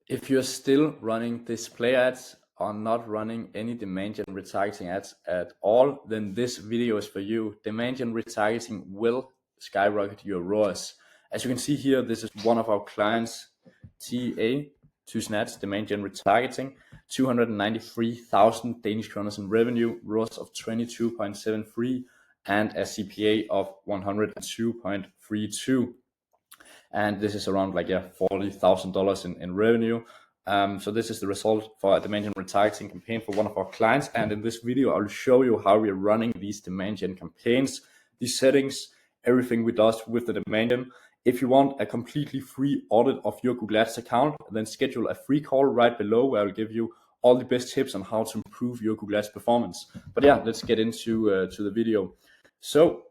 If you're still running display ads or not running any demand gen retargeting ads at all, then this video is for you. Demand gen retargeting will skyrocket your ROAS. As you can see here, this is one of our clients, TA, to Snats, Demand Gen Retargeting, 293,000 Danish kroner in revenue, ROAS of 22.73, and a CPA of 102.32. And this is around like $40,000 in revenue. So this is the result for a demand gen retargeting campaign for one of our clients. And in this video, I'll show you how we are running these demand gen campaigns, these settings, everything we do with the demand gen. If you want a completely free audit of your Google Ads account, then schedule a free call right below where I'll give you all the best tips on how to improve your Google Ads performance. But yeah, let's get into to the video. So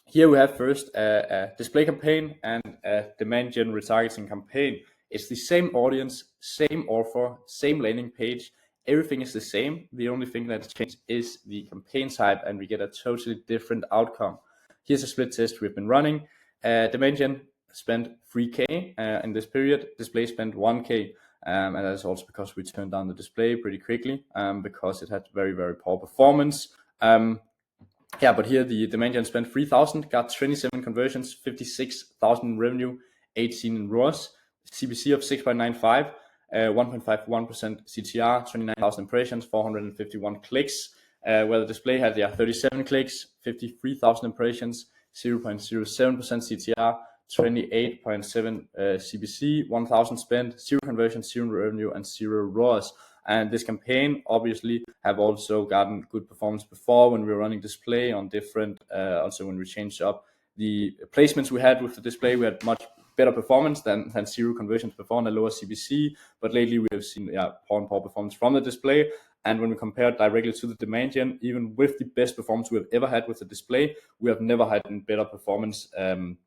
here we have first a display campaign and a demand gen retargeting campaign. It's the same audience, same offer, same landing page. Everything is the same. The only thing that's changed is the campaign type, and we get a totally different outcome. Here's a split test we've been running. Demand gen spent 3K in this period. Display spent 1K. And that's also because we turned down the display pretty quickly because it had very, very poor performance. But here the demand gen spent 3,000, got 27 conversions, 56,000 in revenue, 18 in ROAS, CPC of 6.95, 1.51% CTR, 29,000 impressions, 451 clicks. Where the display had 37 clicks, 53,000 impressions, 0.07% CTR, 28.7 CPC, 1,000 spent, 0 conversions, 0 revenue, and 0 ROAS. And this campaign obviously have also gotten good performance before when we were running display on different, also when we changed up the placements we had with the display, we had much better performance than 0 conversions before and a lower CPC. But lately we have seen poor performance from the display. And when we compare it directly to the demand gen, even with the best performance we have ever had with the display, we have never had better performance in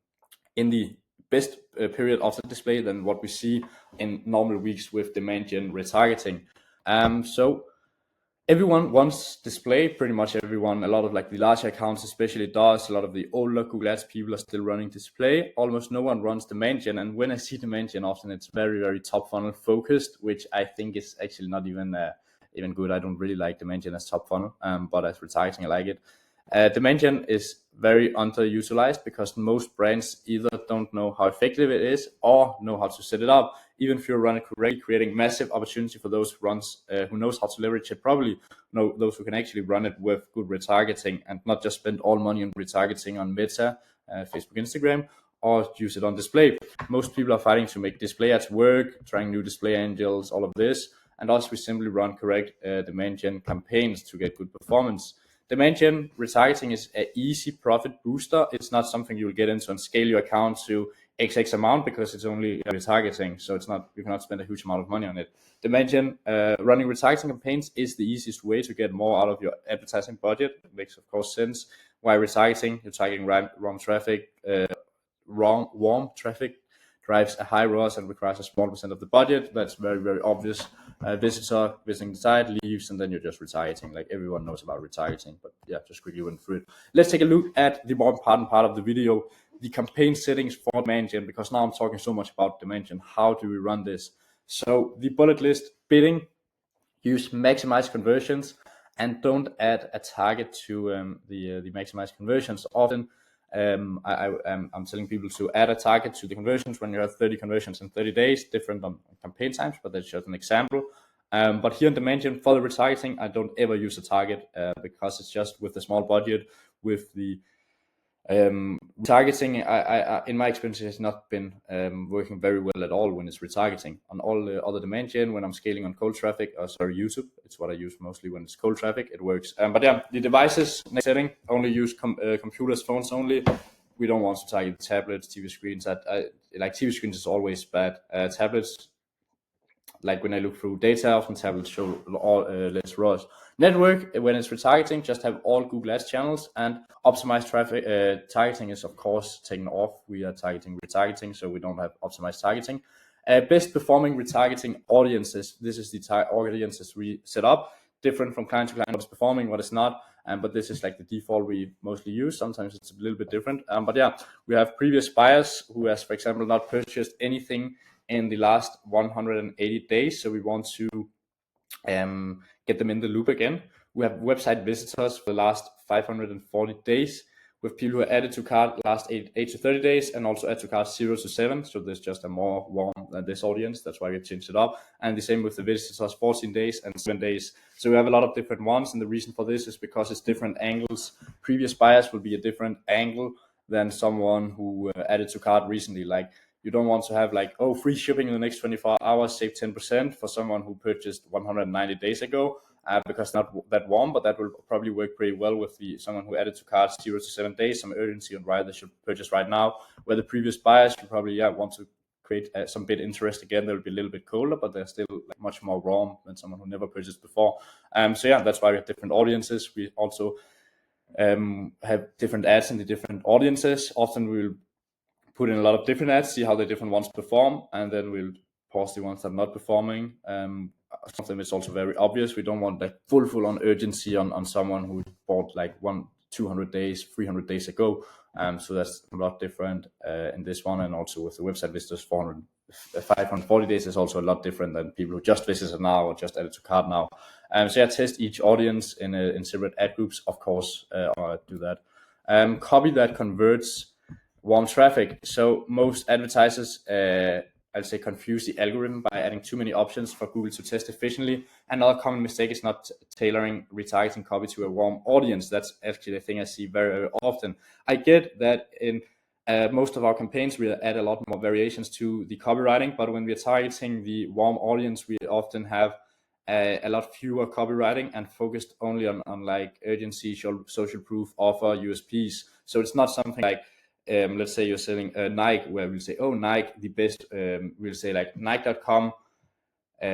the best period of the display than what we see in normal weeks with demand gen retargeting. So everyone wants display, pretty much everyone. A lot of like the larger accounts especially does. A lot of the older Google Ads people are still running display. Almost no one runs demand gen. And when I see demand gen, often it's very, very top funnel focused, which I think is actually not even good. I don't really like demand gen as top funnel, but as retargeting, I like it. Demand gen is very underutilized because most brands either don't know how effective it is or know how to set it up. Even if you're running correctly, creating massive opportunity for those who knows how to leverage it properly, those who can actually run it with good retargeting and not just spend all money on retargeting on Meta, Facebook, Instagram, or use it on display. Most people are fighting to make display ads work, trying new display angles, all of this. And also we simply run correct demand gen campaigns to get good performance. Demand gen retargeting is an easy profit booster. It's not something you will get into and scale your account to XX amount because it's only retargeting. So it's not, you cannot spend a huge amount of money on it. Demand gen running retargeting campaigns is the easiest way to get more out of your advertising budget. It makes of course sense. Why retargeting? You're targeting warm traffic, warm traffic drives a high ROAS and requires a small percent of the budget. That's very, very obvious. Visitor visiting the site leaves, and then you're just retargeting. Like everyone knows about retargeting, but yeah, just quickly went through it. Let's take a look at the more important part of the video, the campaign settings for demand gen, because now I'm talking so much about demand gen. How do we run this? So the bullet list bidding, use maximize conversions, and don't add a target to the maximize conversions. Often I'm telling people to add a target to the conversions when you have 30 conversions in 30 days, different on campaign times, but that's just an example. But here in Demand Gen for the retargeting, I don't ever use a target because it's just with the small budget, with the retargeting, I in my experience, has not been working very well at all when it's retargeting. On all the other demand gen, when I'm scaling on cold traffic, YouTube, it's what I use mostly when it's cold traffic, it works. But yeah, the devices, next setting, only use computers, phones only. We don't want to target tablets, TV screens. Like TV screens is always bad. Tablets, like when I look through data, often tablets show less ROAS. Network, when it's retargeting, just have all Google Ads channels, and optimized traffic targeting is of course taken off. We are targeting retargeting, so we don't have optimized targeting. Best performing retargeting audiences. This is the audiences we set up, different from client to client, what is performing, what is not. But this is like the default we mostly use. Sometimes it's a little bit different. But yeah, we have previous buyers who has, for example, not purchased anything in the last 180 days. So we want to get them in the loop again. We have website visitors for the last 540 days, with people who are added to cart last 8 to 30 days, and also add to cart 0 to 7. So there's just a more warm than this audience. That's why we changed it up. And the same with the visitors, 14 days and 7 days. So we have a lot of different ones. And the reason for this is because it's different angles. Previous buyers will be a different angle than someone who added to cart recently. Like, you don't want to have like, oh, free shipping in the next 24 hours, save 10% for someone who purchased 190 days ago, because not that warm, but that will probably work pretty well with someone who added to cart 0 to 7 days, some urgency on why they should purchase right now, where the previous buyers will probably want to create some bit interest again. They'll be a little bit colder, but they're still like much more warm than someone who never purchased before. So yeah, that's why we have different audiences. We also have different ads in the different audiences. Often we'll put in a lot of different ads, see how the different ones perform, and then we'll pause the ones that are not performing. Some of them is also very obvious. We don't want like full on urgency on someone who bought like 200 days, 300 days ago. So that's a lot different in this one, and also with the website visitors, 540 days is also a lot different than people who just visited now or just added to cart now. So yeah, test each audience in separate ad groups, of course, or do that. Copy that converts warm traffic. So most advertisers, I'd say, confuse the algorithm by adding too many options for Google to test efficiently. Another common mistake is not tailoring retargeting copy to a warm audience. That's actually the thing I see very, very often. I get that in most of our campaigns, we add a lot more variations to the copywriting, but when we're targeting the warm audience, we often have a lot fewer copywriting and focused only on like urgency, social proof, offer, USPs. So it's not something like, let's say you're selling Nike, where we'll say, oh, Nike, the best. We'll say like Nike.com,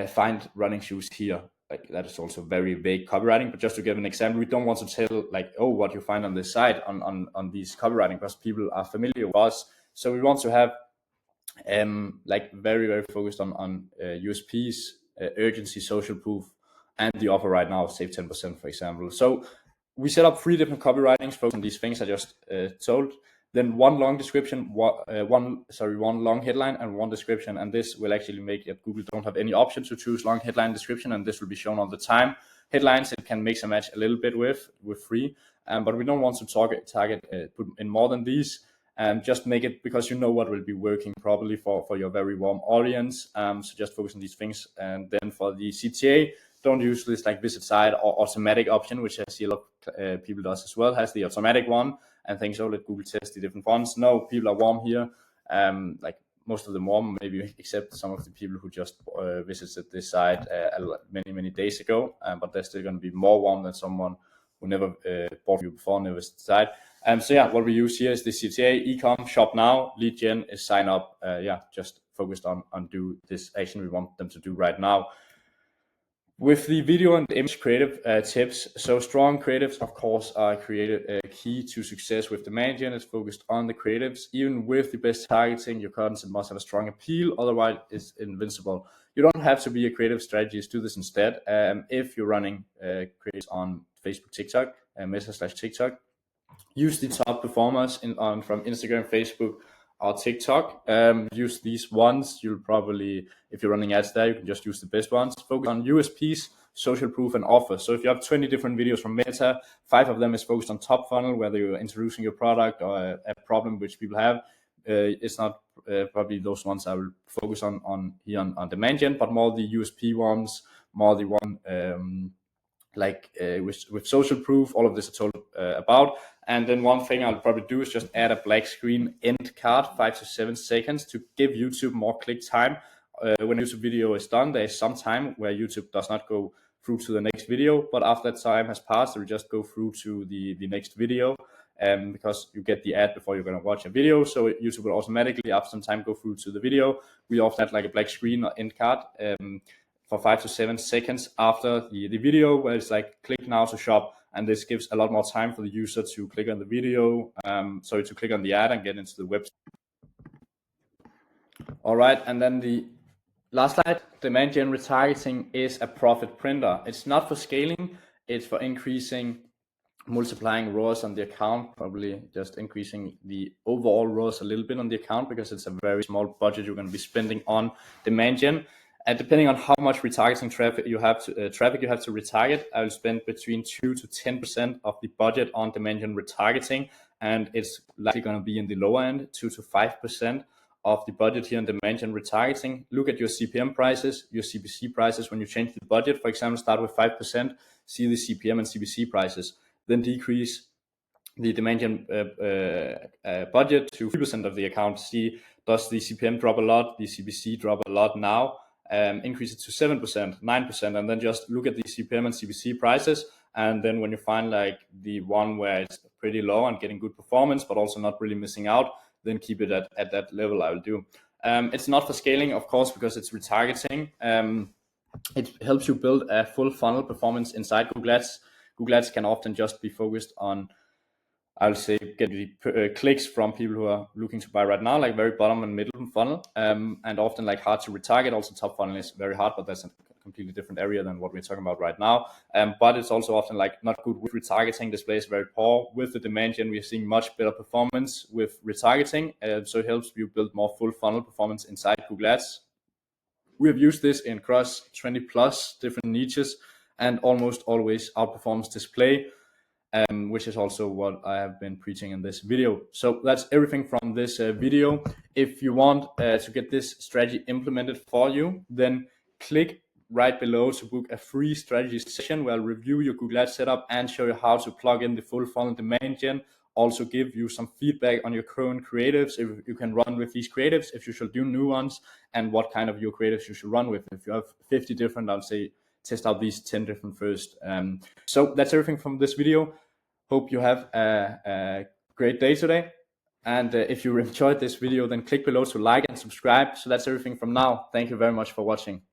find running shoes here. Like, that is also very vague copywriting. But just to give an example, we don't want to tell like, oh, what you find on this site on these copywriting, because people are familiar with us. So we want to have like very, very focused on USPs, urgency, social proof, and the offer right now, save 10%, for example. So we set up 3 different copywritings focused on these things I just told. Then one long description, one long headline and one description. And this will actually make it Google don't have any option to choose long headline description, and this will be shown all the time. Headlines it can mix and match a little bit with free, but we don't want to target put in more than these. Just make it because you know what will be working properly for your very warm audience. So just focus on these things. And then for the CTA, don't use this like visit site or automatic option, which I see a lot of people does as well, has the automatic one and thinks, oh, let Google test the different ones. No, people are warm here. Like most of them warm, maybe except some of the people who just visited this site many days ago, but they're still going to be more warm than someone who never bought you before, never visited the site. So yeah, what we use here is the CTA, eCom, shop now, lead gen is sign up. Just focused on do this action we want them to do right now. With the video and image creative tips, so strong creatives, of course, are key to success with Demand Gen. It's focused on the creatives. Even with the best targeting, your content must have a strong appeal, otherwise it's invincible. You don't have to be a creative strategist, do this instead. If you're running creatives on Facebook, TikTok, Meta/TikTok, use the top performers from Instagram, Facebook, or TikTok. Use these ones. You'll probably, if you're running ads there, you can just use the best ones. Focus on USPs, social proof, and offers. So if you have 20 different videos from Meta, 5 of them is focused on top funnel, whether you're introducing your product or a problem which people have. It's not probably those ones I will focus on here on Demand Gen, but more the USP ones, more the one with social proof. All of this I told about. And then one thing I'll probably do is just add a black screen end card, 5 to 7 seconds, to give YouTube more click time. When a YouTube video is done, there is some time where YouTube does not go through to the next video, but after that time has passed, it will just go through to the next video, because you get the ad before you're going to watch a video. So YouTube will automatically, after some time, go through to the video. We often have like a black screen or end card for 5 to 7 seconds after the video, where it's like click now to shop. And this gives a lot more time for the user to click on the video, to click on the ad and get into the website. All right, and then the last slide, Demand Gen Retargeting is a profit printer. It's not for scaling, it's for increasing multiplying ROAS on the account, probably just increasing the overall ROAS a little bit on the account because it's a very small budget you're going to be spending on demand gen. And depending on how much retargeting traffic you have to retarget, I will spend between 2 to 10% of the budget on demand gen retargeting, and it's likely going to be in the lower end, 2 to 5% of the budget here on demand gen retargeting. Look at your CPM prices, your CPC prices. When you change the budget, for example, start with 5%, see the CPM and CPC prices, then decrease the demand gen budget to 3% of the account. See, does the CPM drop a lot, the CPC drop a lot now? Increase it to 7%, 9%, and then just look at the CPM and CPC prices. And then when you find like the one where it's pretty low and getting good performance, but also not really missing out, then keep it at that level. I will do. It's not for scaling, of course, because it's retargeting. It helps you build a full funnel performance inside Google Ads. Google Ads can often just be focused on, I'll say, get the clicks from people who are looking to buy right now, like very bottom and middle funnel, and often like hard to retarget. Also, top funnel is very hard, but that's a completely different area than what we're talking about right now. But it's also often like not good with retargeting. Display is very poor. With the demand gen, we're seeing much better performance with retargeting. So it helps you build more full funnel performance inside Google Ads. We have used this in across 20 plus different niches and almost always outperforms display, which is also what I have been preaching in this video. So that's everything from this video. If you want to get this strategy implemented for you, then click right below to book a free strategy session where I'll review your Google Ads setup and show you how to plug in the full funnel demand gen. Also give you some feedback on your current creatives, if you can run with these creatives, if you should do new ones, and what kind of your creatives you should run with. If you have 50 different, I'll say test out these 10 different first. So that's everything from this video. Hope you have a great day today. And if you enjoyed this video, then click below to like and subscribe. So that's everything from now. Thank you very much for watching.